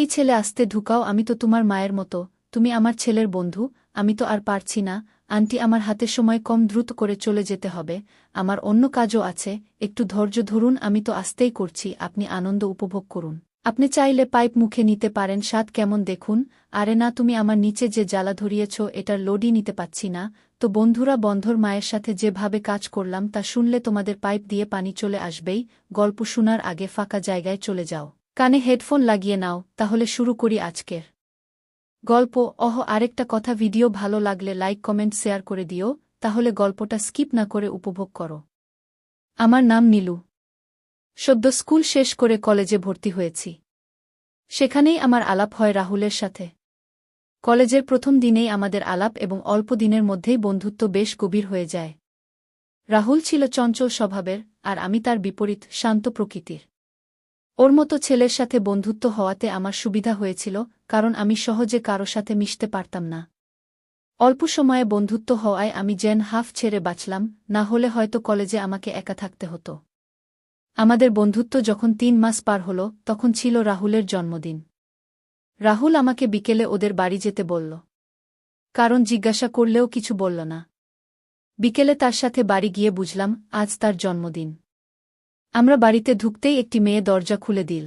এই ছেলে আস্তে ঢুকাও, আমি তো তোমার মায়ের মতো, তুমি আমার ছেলের বন্ধু, আমি তো আর পারছি না। আন্টি, আমার হাতে সময় কম, দ্রুত করে চলে যেতে হবে, আমার অন্য কাজও আছে, একটু ধৈর্য ধরুন, আমি তো আস্তেই করছি, আপনি আনন্দ উপভোগ করুন। আপনি চাইলে পাইপ মুখে নিতে পারেন, স্বাদ কেমন দেখুন। আরে না, তুমি আমার নিচে যে জ্বালা ধরিয়েছ এটার লোডই নিতে পাচ্ছি না। তো বন্ধুরা, বন্ধর মায়ের সাথে যেভাবে কাজ করলাম তা শুনলে তোমাদের পাইপ দিয়ে পানি চলে আসবেই। গল্প শোনার আগে ফাঁকা জায়গায় চলে যাও, কানে হেডফোন লাগিয়ে নাও, তাহলে শুরু করি আজকের গল্প। আরেকটা কথা, ভিডিও ভালো লাগলে লাইক কমেন্ট শেয়ার করে দিও, তাহলে গল্পটা স্কিপ না করে উপভোগ করো। আমার নাম নীলু। সদ্য স্কুল শেষ করে কলেজে ভর্তি হয়েছি। সেখানেই আমার আলাপ হয় রাহুলের সাথে। কলেজের প্রথম দিনেই আমাদের আলাপ এবং অল্প দিনের মধ্যেই বন্ধুত্ব বেশ গভীর হয়ে যায়। রাহুল ছিল চঞ্চল স্বভাবের, আর আমি তার বিপরীত, শান্ত প্রকৃতির। ওর মতো ছেলের সাথে বন্ধুত্ব হওয়াতে আমার সুবিধা হয়েছিল, কারণ আমি সহজে কারো সাথে মিশতে পারতাম না। অল্প সময়ে বন্ধুত্ব হওয়ায় আমি যেন হাফ ছেড়ে বাঁচলাম, না হলে হয়তো কলেজে আমাকে একা থাকতে হতো। আমাদের বন্ধুত্ব যখন 3 মাস পার হল, তখন ছিল রাহুলের জন্মদিন। রাহুল আমাকে বিকেলে ওদের বাড়ি যেতে বলল, কারণ জিজ্ঞাসা করলেও কিছু বলল না। বিকেলে তার সাথে বাড়ি গিয়ে বুঝলাম আজ তার জন্মদিন। আমরা বাড়িতে ঢুকতেই একটি মেয়ে দরজা খুলে দিল।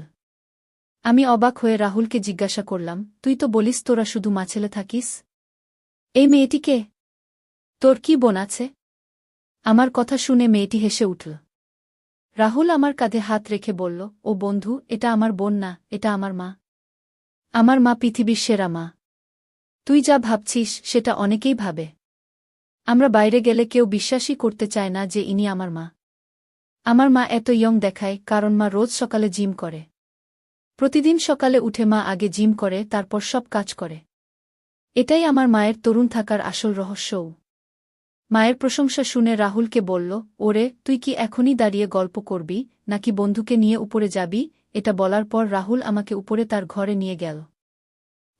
আমি অবাক হয়ে রাহুলকে জিজ্ঞাসা করলাম, তুই তো বলিস তোরা শুধু মাছেলে থাকিস, এই মেয়েটি কে? তোর কি বোন আছে? আমার কথা শুনে মেয়েটি হেসে উঠল। রাহুল আমার কাঁধে হাত রেখে বলল, ও বন্ধু, এটা আমার বোন না, এটা আমার মা। আমার মা পৃথিবীর সেরা মা। তুই যা ভাবছিস সেটা অনেকেই ভাবে। আমরা বাইরে গেলে কেউ বিশ্বাসই করতে চায় না যে ইনি আমার মা। আমার মা এত ইয়ং দেখায় কারণ মা রোজ সকালে জিম করে। প্রতিদিন সকালে উঠে মা আগে জিম করে, তারপর সব কাজ করে। এটাই আমার মায়ের তরুণ থাকার আসল রহস্যও। মায়ের প্রশংসা শুনে রাহুলকে বলল, ওরে, তুই কি এখনই দাঁড়িয়ে গল্প করবি, নাকি বন্ধুকে নিয়ে উপরে যাবি? এটা বলার পর রাহুল আমাকে উপরে তার ঘরে নিয়ে গেল।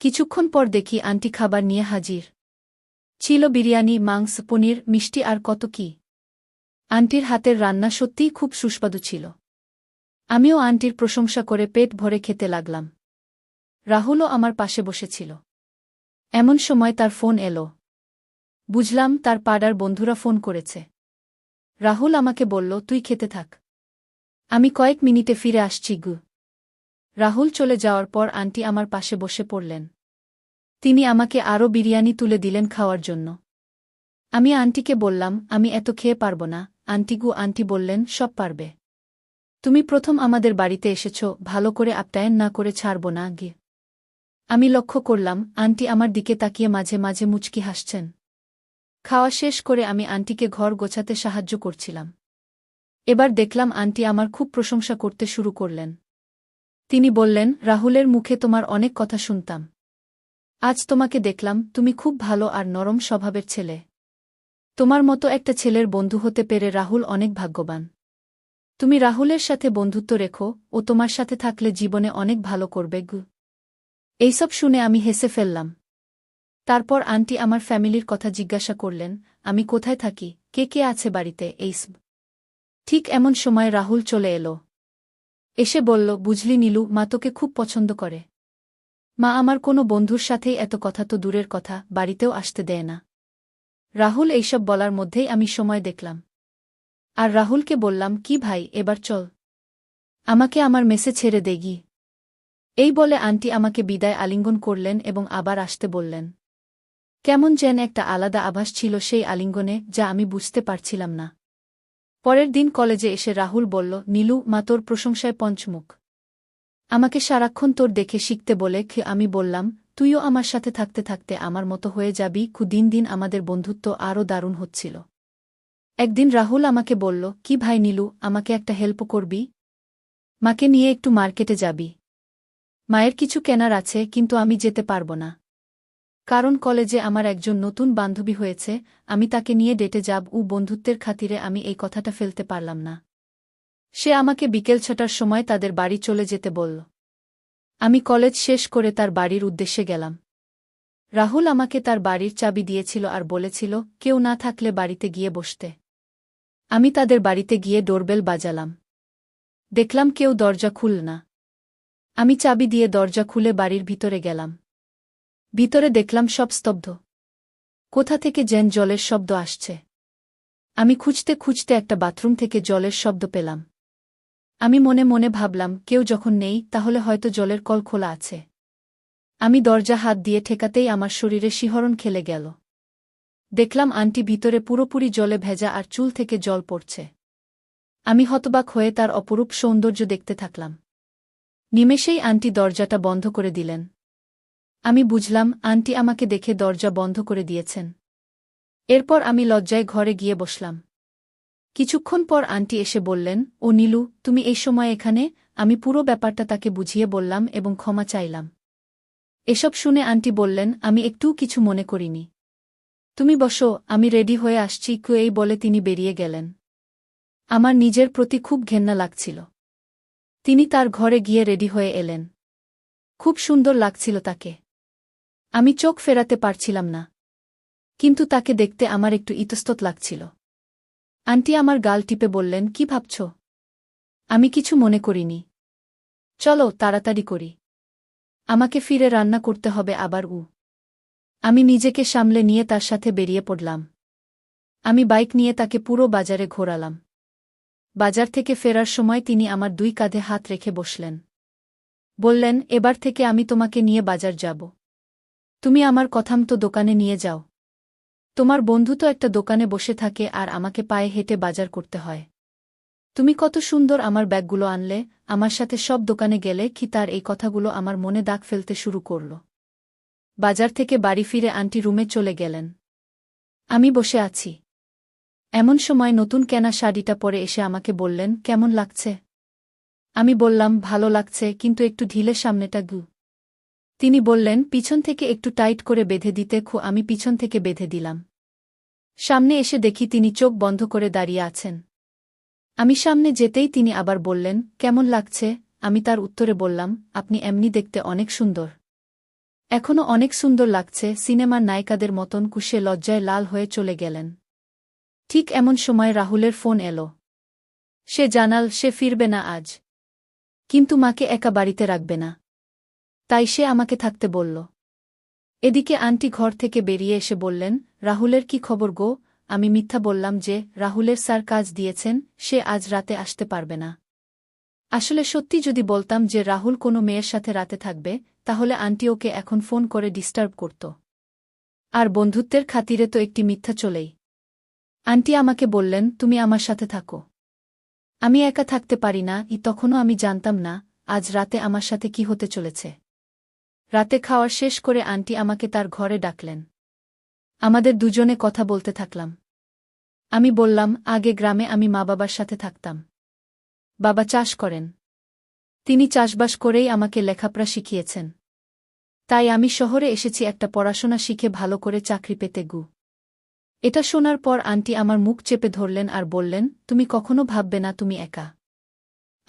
কিছুক্ষণ পর দেখি আন্টি খাবার নিয়ে হাজির। ছিল বিরিয়ানি, মাংস, পনির, মিষ্টি আর কত কি। আন্টির হাতের রান্না সত্যিই খুব সুস্বাদু ছিল। আমিও আন্টির প্রশংসা করে পেট ভরে খেতে লাগলাম। রাহুলও আমার পাশে বসেছিল। এমন সময় তার ফোন এলো। বুঝলাম তার পাড়ার বন্ধুরা ফোন করেছে। রাহুল আমাকে বলল, তুই খেতে থাক, আমি কয়েক মিনিটে ফিরে আসছি গু। রাহুল চলে যাওয়ার পর আন্টি আমার পাশে বসে পড়লেন। তিনি আমাকে আরও বিরিয়ানি তুলে দিলেন খাওয়ার জন্য। আমি আন্টিকে বললাম, আমি এত খেয়ে পারব না। আন্টি বললেন, সব পারবে। তুমি প্রথম আমাদের বাড়িতে এসেছ, ভালো করে আপ্যায়ন না করে ছাড়ব না গে। আমি লক্ষ্য করলাম আন্টি আমার দিকে তাকিয়ে মাঝে মাঝে মুচকি হাসছেন। খাওয়া শেষ করে আমি আন্টিকে ঘর গোছাতে সাহায্য করছিলাম। এবার দেখলাম আন্টি আমার খুব প্রশংসা করতে শুরু করলেন। তিনি বললেন, রাহুলের মুখে তোমার অনেক কথা শুনতাম। আজ তোমাকে দেখলাম, তুমি খুব ভালো আর নরম স্বভাবের ছেলে। তোমার মতো একটা ছেলের বন্ধু হতে পেরে রাহুল অনেক ভাগ্যবান। তুমি রাহুলের সাথে বন্ধুত্ব রেখো, ও তোমার সাথে থাকলে জীবনে অনেক ভালো করবে গু। এইসব শুনে আমি হেসে ফেললাম। তারপর আন্টি আমার ফ্যামিলির কথা জিজ্ঞাসা করলেন, আমি কোথায় থাকি, কে কে আছে বাড়িতে, এইসব। ঠিক এমন সময় রাহুল চলে এলো। এসে বলল, বুঝলি নীলু, মা তোকে খুব পছন্দ করে। মা আমার কোনো বন্ধুর সাথেই এত কথা তো দূরের কথা, বাড়িতেও আসতে দেয় না। রাহুল এইসব বলার মধ্যেই আমি সময় দেখলাম। আর রাহুলকে বললাম, কি ভাই, এবার চল, আমাকে আমার মেসে ছেড়ে দেগি। এই বলে আন্টি আমাকে বিদায় আলিঙ্গন করলেন এবং আবার আসতে বললেন। কেমন যেন একটা আলাদা আভাস ছিল সেই আলিঙ্গনে, যা আমি বুঝতে পারছিলাম না। পরের দিন কলেজে এসে রাহুল বলল, নীলু, মা তোর প্রশংসায় পঞ্চমুখ। আমাকে সারাক্ষণ তোর দেখে শিখতে বলে। আমি বললাম, তুইও আমার সাথে থাকতে থাকতে আমার মতো হয়ে যাবি। দিন দিন আমাদের বন্ধুত্ব আরও দারুণ হচ্ছিল। একদিন রাহুল আমাকে বলল, কি ভাই নীলু, আমাকে একটা হেল্প করবি? মাকে নিয়ে একটু মার্কেটে যাবি। মায়ের কিছু কেনার আছে, কিন্তু আমি যেতে পারব না। কারণ কলেজে আমার একজন নতুন বান্ধবী হয়েছে, আমি তাকে নিয়ে ডেটে যাব। বন্ধুত্বের খাতিরে আমি এই কথাটা ফেলতে পারলাম না। সে আমাকে বিকেল 6টার সময় তাদের বাড়ি চলে যেতে বলল। আমি কলেজ শেষ করে তার বাড়ির উদ্দেশ্যে গেলাম। রাহুল আমাকে তার বাড়ির চাবি দিয়েছিল আর বলেছিল, কেউ না থাকলে বাড়িতে গিয়ে বসতে। আমি তাদের বাড়িতে গিয়ে ডোরবেল বাজালাম। দেখলাম কেউ দরজা খুলল না। আমি চাবি দিয়ে দরজা খুলে বাড়ির ভিতরে গেলাম। ভিতরে দেখলাম সব স্তব্ধ। কোথা থেকে যেন জলের শব্দ আসছে। আমি খুঁজতে খুঁজতে একটা বাথরুম থেকে জলের শব্দ পেলাম। আমি মনে মনে ভাবলাম, কেউ যখন নেই তাহলে হয়তো জলের কল খোলা আছে। আমি দরজা হাত দিয়ে ঠেকাতেই আমার শরীরে শিহরণ খেলে গেল। দেখলাম আন্টি ভিতরে পুরোপুরি জলে ভেজা আর চুল থেকে জল পড়ছে। আমি হতবাক হয়ে তার অপরূপ সৌন্দর্য দেখতে থাকলাম। নিমেষেই আন্টি দরজাটা বন্ধ করে দিলেন। আমি বুঝলাম আন্টি আমাকে দেখে দরজা বন্ধ করে দিয়েছেন। এরপর আমি লজ্জায় ঘরে গিয়ে বসলাম। কিছুক্ষণ পর আন্টি এসে বললেন, ও নীলু, তুমি এই সময় এখানে? আমি পুরো ব্যাপারটা তাকে বুঝিয়ে বললাম এবং ক্ষমা চাইলাম। এসব শুনে আন্টি বললেন, আমি একটুও কিছু মনে করিনি। তুমি বসো, আমি রেডি হয়ে আসছি। এই বলে তিনি বেরিয়ে গেলেন। আমার নিজের প্রতি খুব ঘেন্না লাগছিল। তিনি তার ঘরে গিয়ে রেডি হয়ে এলেন। খুব সুন্দর লাগছিল তাকে। আমি চোখ ফেরাতে পারছিলাম না। কিন্তু তাকে দেখতে আমার একটু ইতস্তত লাগছিল। আন্টি আমার গাল টিপে বললেন, কি ভাবছ? আমি কিছু মনে করিনি। চলো তাড়াতাড়ি করি। আমাকে ফিরে রান্না করতে হবে আবার। আমি নিজেকে সামলে নিয়ে তার সাথে বেরিয়ে পড়লাম। আমি বাইক নিয়ে তাকে পুরো বাজারে ঘোরালাম। বাজার থেকে ফেরার সময় তিনি আমার 2 কাঁধে হাত রেখে বসলেন। বললেন, এবার থেকে আমি তোমাকে নিয়ে বাজার যাব। তুমি আমার কথামতো দোকানে নিয়ে যাও। তোমার বন্ধু তো একটা দোকানে বসে থাকে আর আমাকে পায়ে হেঁটে বাজার করতে হয়। তুমি কত সুন্দর আমার ব্যাগগুলো আনলে, আমার সাথে সব দোকানে গেলে কি? তার এই কথাগুলো আমার মনে দাগ ফেলতে শুরু করল। বাজার থেকে বাড়ি ফিরে আন্টি রুমে চলে গেলেন। আমি বসে আছি। এমন সময় নতুন কেনা শাড়িটা পরে এসে আমাকে বললেন, কেমন লাগছে? আমি বললাম, ভালো লাগছে, কিন্তু একটু ঢিলে সামনেটা গু। তিনি বললেন, পিছন থেকে একটু টাইট করে বেঁধে দিতে। আমি পিছন থেকে বেঁধে দিলাম। সামনে এসে দেখি তিনি চোখ বন্ধ করে দাঁড়িয়ে আছেন। আমি সামনে যেতেই তিনি আবার বললেন, কেমন লাগছে? আমি তার উত্তরে বললাম, আপনি এমনি দেখতে অনেক সুন্দর। এখনও অনেক সুন্দর লাগছে, সিনেমার নায়িকাদের মতন। কুশে লজ্জায় লাল হয়ে চলে গেলেন। ঠিক এমন সময় রাহুলের ফোন এলো। সে জানাল সে ফিরবে না আজ। কিন্তু মাকে একা বাড়িতে রাখবে না। তাই সে আমাকে থাকতে বলল। এদিকে আন্টি ঘর থেকে বেরিয়ে এসে বললেন, রাহুলের কি খবর গো? আমি মিথ্যা বললাম যে রাহুলের স্যার কাজ দিয়েছেন, সে আজ রাতে আসতে পারবে না। আসলে সত্যি যদি বলতাম যে রাহুল কোনো মেয়ের সাথে রাতে থাকবে, তাহলে আন্টি ওকে এখন ফোন করে ডিস্টার্ব করত। আর বন্ধুত্বের খাতিরে তো একটি মিথ্যা চলেই। আন্টি আমাকে বললেন, তুমি আমার সাথে থাকো। আমি একা থাকতে পারি না। তখনও আমি জানতাম না আজ রাতে আমার সাথে কি হতে চলেছে। রাতে খাওয়া শেষ করে আন্টি আমাকে তার ঘরে ডাকলেন। আমাদের দুজনে কথা বলতে থাকলাম। আমি বললাম, আগে গ্রামে আমি মা বাবার সাথে থাকতাম। বাবা চাষ করেন। তিনি চাষবাস করেই আমাকে লেখাপড়া শিখিয়েছেন। তাই আমি শহরে এসেছি একটা পড়াশোনা শিখে ভালো করে চাকরি পেতে। এটা শোনার পর আন্টি আমার মুখ চেপে ধরলেন আর বললেন, তুমি কখনো ভাববে না তুমি একা।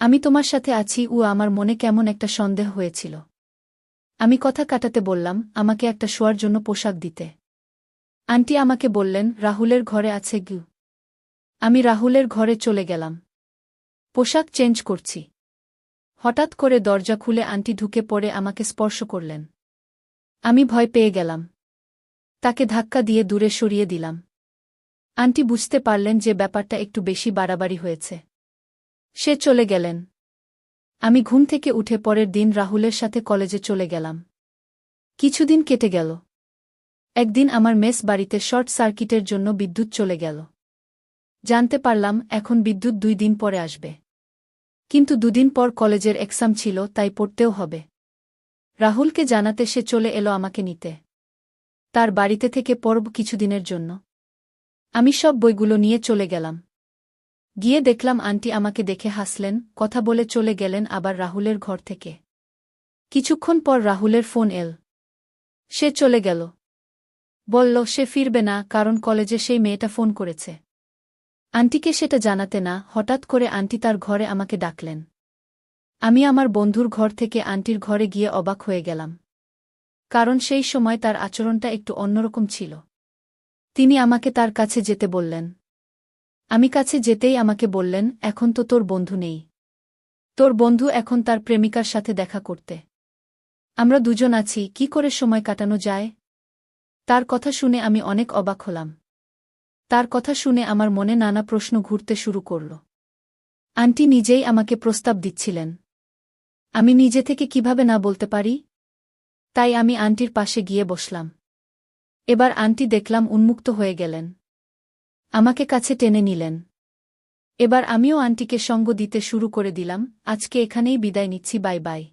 আমি তোমার সাথে আছি। আমার মনে কেমন একটা সন্দেহ হয়েছিল। আমি কথা কাটাতে বললাম, আমাকে একটা শোয়ার জন্য পোশাক দিতে। আন্টি আমাকে বললেন, রাহুলের ঘরে আছে। আমি রাহুলের ঘরে চলে গেলাম। পোশাক চেঞ্জ করছি। হঠাৎ করে দরজা খুলে আন্টি ঢুকে পড়ে আমাকে স্পর্শ করলেন। আমি ভয় পেয়ে গেলাম। তাকে ধাক্কা দিয়ে দূরে সরিয়ে দিলাম। আন্টি বুঝতে পারলেন যে ব্যাপারটা একটু বেশি বাড়াবাড়ি হয়েছে। সে চলে গেলেন। আমি ঘুম থেকে উঠে পরের দিন রাহুলের সাথে কলেজে চলে গেলাম। কিছুদিন কেটে গেল। একদিন আমার মেস বাড়িতে শর্ট সার্কিটের জন্য বিদ্যুৎ চলে গেল। জানতে পারলাম এখন বিদ্যুৎ 2 দিন পরে আসবে। কিন্তু 2 দিন পর কলেজের এক্সাম ছিল, তাই পড়তেও হবে। রাহুলকে জানাতে সে চলে এলো আমাকে নিতে। তার বাড়িতে থেকে পড়ব কিছুদিনের জন্য। আমি সব বইগুলো নিয়ে চলে গেলাম। গিয়ে দেখলাম আন্টি আমাকে দেখে হাসলেন, কথা বলে চলে গেলেন আবার রাহুলের ঘর থেকে। কিছুক্ষণ পর রাহুলের ফোন এল। সে চলে গেল। বলল সে ফিরবে না, কারণ কলেজে সেই মেয়েটা ফোন করেছে। আন্টিকে সেটা জানাতে না, হঠাৎ করে আন্টি তার ঘরে আমাকে ডাকলেন। আমি আমার বন্ধুর ঘর থেকে আন্টির ঘরে গিয়ে অবাক হয়ে গেলাম। কারণ সেই সময় তার আচরণটা একটু অন্যরকম ছিল। তিনি আমাকে তার কাছে যেতে বললেন। আমি কাছে যেতেই আমাকে বললেন, এখন তো তোর বন্ধু নেই। তোর বন্ধু এখন তার প্রেমিকার সাথে দেখা করতে। আমরা দুজন আছি, কি করে সময় কাটানো যায়? তার কথা শুনে আমি অনেক অবাক হলাম। তার কথা শুনে আমার মনে নানা প্রশ্ন ঘুরতে শুরু করল। আন্টি নিজেই আমাকে প্রস্তাব দিচ্ছিলেন। আমি নিজে থেকে কিভাবে না বলতে পারি? তাই আমি আন্টির পাশে গিয়ে বসলাম। এবার আন্টি দেখলাম উন্মুক্ত হয়ে গেলেন। আমাকে কাছে টেনে নিলেন। এবার আমিও আন্টিকে সঙ্গ দিতে শুরু করে দিলাম। আজকে এখানেই বিদায় নিচ্ছি, বাই বাই।